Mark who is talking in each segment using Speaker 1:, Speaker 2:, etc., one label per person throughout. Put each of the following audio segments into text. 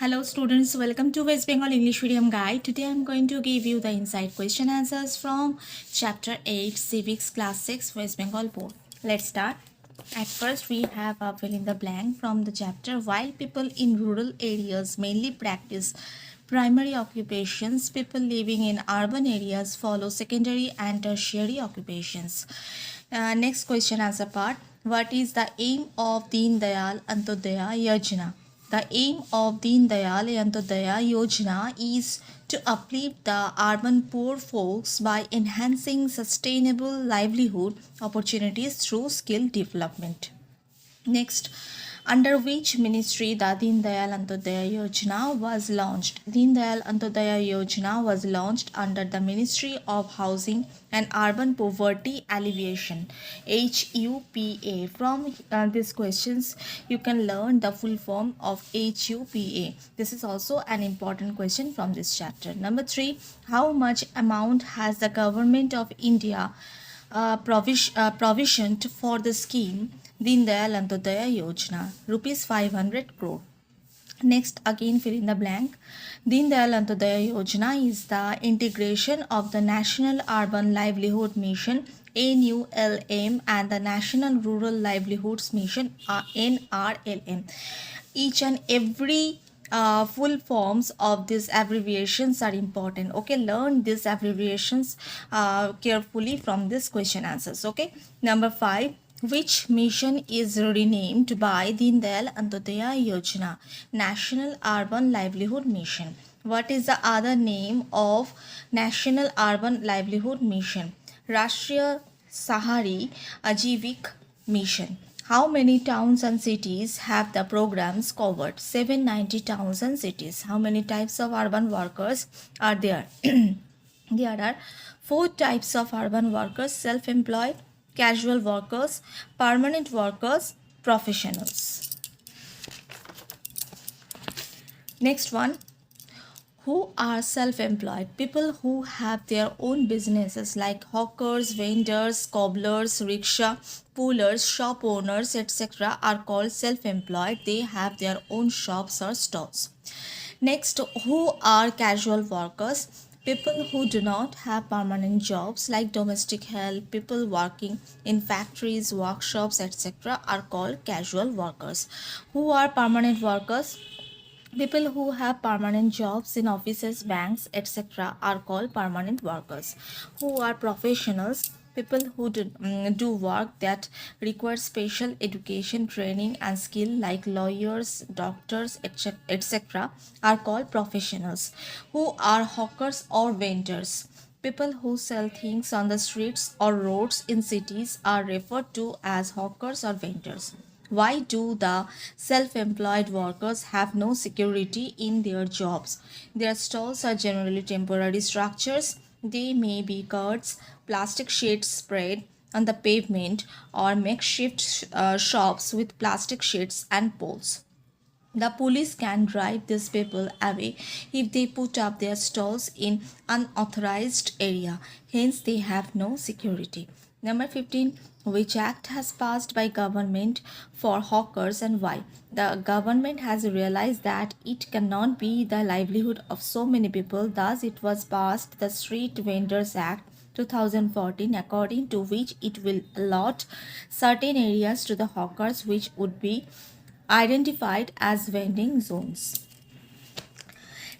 Speaker 1: Hello students, welcome to West Bengal English Medium Guide. Today I am going to give you the inside question answers from chapter 8 Civics class 6 West Bengal board. Let's start. At first we have a fill in the blank from the chapter. While people in rural areas mainly practice primary occupations, people living in urban areas follow secondary and tertiary occupations. Next question answer part. What is the aim of Deen Dayal Antyodaya Yojana? The aim of Deen Dayal Antyodaya Yojana is to uplift the urban poor folks by enhancing sustainable livelihood opportunities through skill development. Next, under which ministry the Deen Dayal Antyodaya Yojana was launched? Deen Dayal Antyodaya Yojana was launched under the Ministry of Housing and Urban Poverty Alleviation, HUPA. From these questions, you can learn the full form of HUPA. This is also an important question from this chapter. Number 3, how much amount has the government of India provisioned for the scheme Deen Dayal Antyodaya Yojana? Rupees 500 crore. Next, again fill in the blank. Deen Dayal Antyodaya Yojana is the integration of the National Urban Livelihood Mission NULM and the National Rural Livelihoods Mission NRLM. Each and every full forms of these abbreviations are important. Okay, learn these abbreviations carefully from this question answers. Okay, number 5, which mission is renamed by Deen Dayal Antyodaya Yojana? National Urban Livelihood Mission. What is the other name of National Urban Livelihood Mission? Rashtriya Sahari Ajivik Mission. How many towns and cities have the programs covered? 790 towns and cities. How many types of urban workers are there? There are 4 types of urban workers: self-employed, casual workers, permanent workers, professionals. Next one, who are self-employed? People who have their own businesses like hawkers, vendors, cobblers, rickshaw pullers, shop owners, etc. are called self-employed. They have their own shops or stalls. Next, who are casual workers? People who do not have permanent jobs like domestic help, people working in factories, workshops, etc. are called casual workers. Who are permanent workers? People who have permanent jobs in offices, banks, etc. are called permanent workers. Who are professionals? People who do work that require special education, training, and skill, like lawyers, doctors, etc., are called professionals. Who are hawkers or vendors? People who sell things on the streets or roads in cities are referred to as hawkers or vendors. Why do the self-employed workers have no security in their jobs? Their stalls are generally temporary structures. They may be carts, plastic sheets spread on the pavement, or makeshift shops with plastic sheets and poles. The police can drive these people away if they put up their stalls in unauthorized area. Hence, they have no security. Number 15. Which act has passed by government for hawkers and why? The government has realized that it cannot be the livelihood of so many people. Thus, it was passed the Street Vendors Act 2014, according to which it will allot certain areas to the hawkers, which would be identified as vending zones.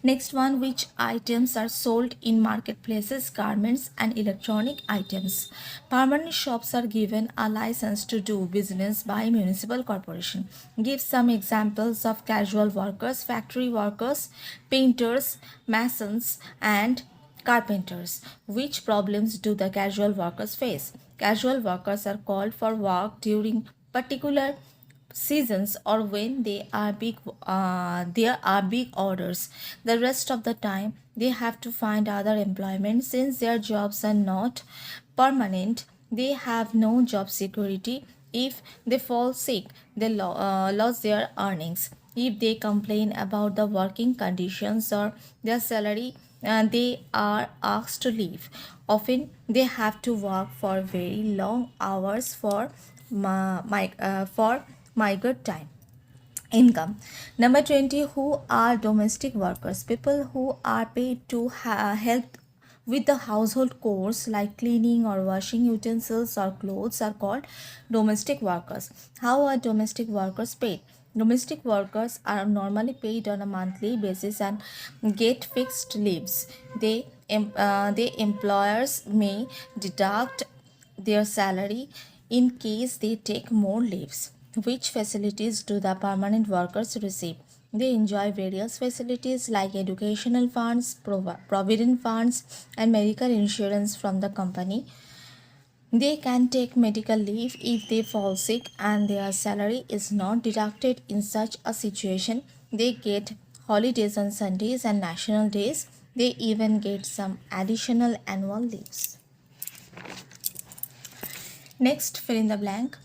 Speaker 1: Next one, which items are sold in marketplaces? Garments and electronic items. Permanent shops are given a license to do business by municipal corporation. Give some examples of casual workers: factory workers, painters, masons, and carpenters. Which problems do the casual workers face? Casual workers are called for work during particular seasons or when there are big orders. The rest of the time they have to find other employment. Since their jobs are not permanent, they have no job security. If they fall sick, they lose their earnings. If they complain about the working conditions or their salary, they are asked to leave. Often they have to work for very long hours for my good time. income. Number 20, who are domestic workers? People who are paid to help with the household chores like cleaning or washing utensils or clothes are called domestic workers. How are domestic workers paid? Domestic workers are normally paid on a monthly basis and get fixed leaves. They employers may deduct their salary in case they take more leaves. Which facilities do the permanent workers receive? They enjoy various facilities like educational funds, provident funds, and medical insurance from the company. They can take medical leave if they fall sick and their salary is not deducted in such a situation. They get holidays on Sundays and national days. They even get some additional annual leaves. Next, fill in the blank.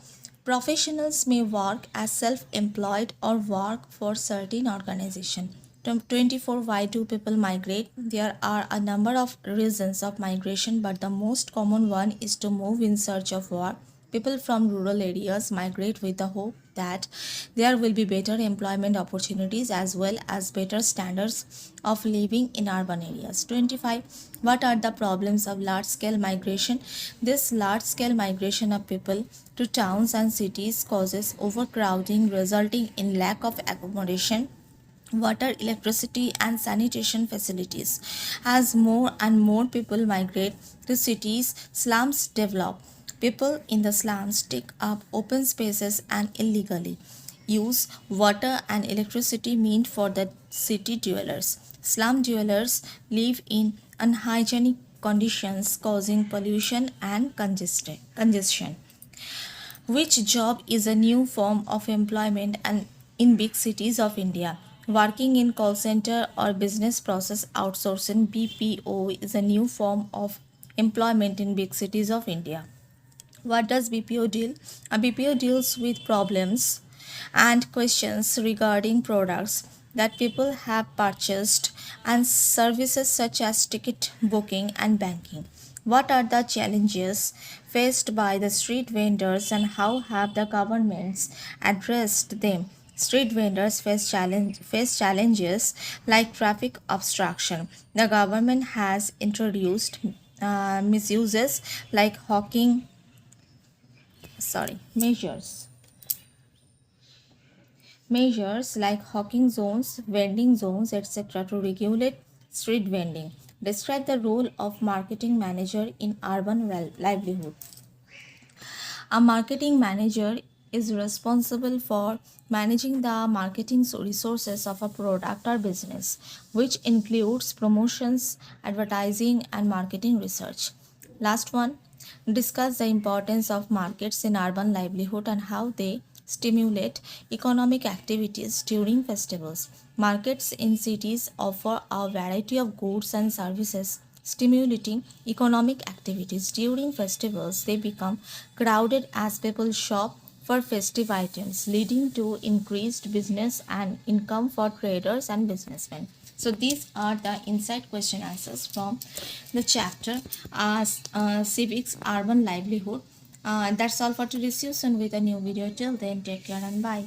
Speaker 1: Professionals may work as self-employed or work for certain organization. 24. Why do people migrate? There are a number of reasons of migration, but the most common one is to move in search of work. People from rural areas migrate with the hope that there will be better employment opportunities as well as better standards of living in urban areas. 25. What are the problems of large scale migration? This large scale migration of people to towns and cities causes overcrowding, resulting in lack of accommodation, water, electricity, and sanitation facilities. As more and more people migrate to cities, slums develop. People in the slums take up open spaces and illegally use water and electricity meant for the city dwellers. Slum dwellers live in unhygienic conditions, causing pollution and congestion. Which job is a new form of employment and in big cities of India? Working in call center or business process outsourcing BPO is a new form of employment in big cities of India. What does BPO deal? A BPO deals with problems and questions regarding products that people have purchased and services such as ticket booking and banking. What are the challenges faced by the street vendors and how have the governments addressed them? Street vendors face challenges like traffic obstruction. The government has introduced misuses like hawking sorry measures like hawking zones, vending zones, etc. to regulate street vending. Describe the role of marketing manager in urban livelihood. A marketing manager is responsible for managing the marketing resources of a product or business, which includes promotions, advertising, and marketing research. Last one, discuss the importance of markets in urban livelihood and how they stimulate economic activities during festivals. Markets in cities offer a variety of goods and services, stimulating economic activities. During festivals, they become crowded as people shop for festive items, leading to increased business and income for traders and businessmen. So these are the inside question answers from the chapter Civics Urban Livelihood. That's all for today's session with a new video. Till then, take care and bye.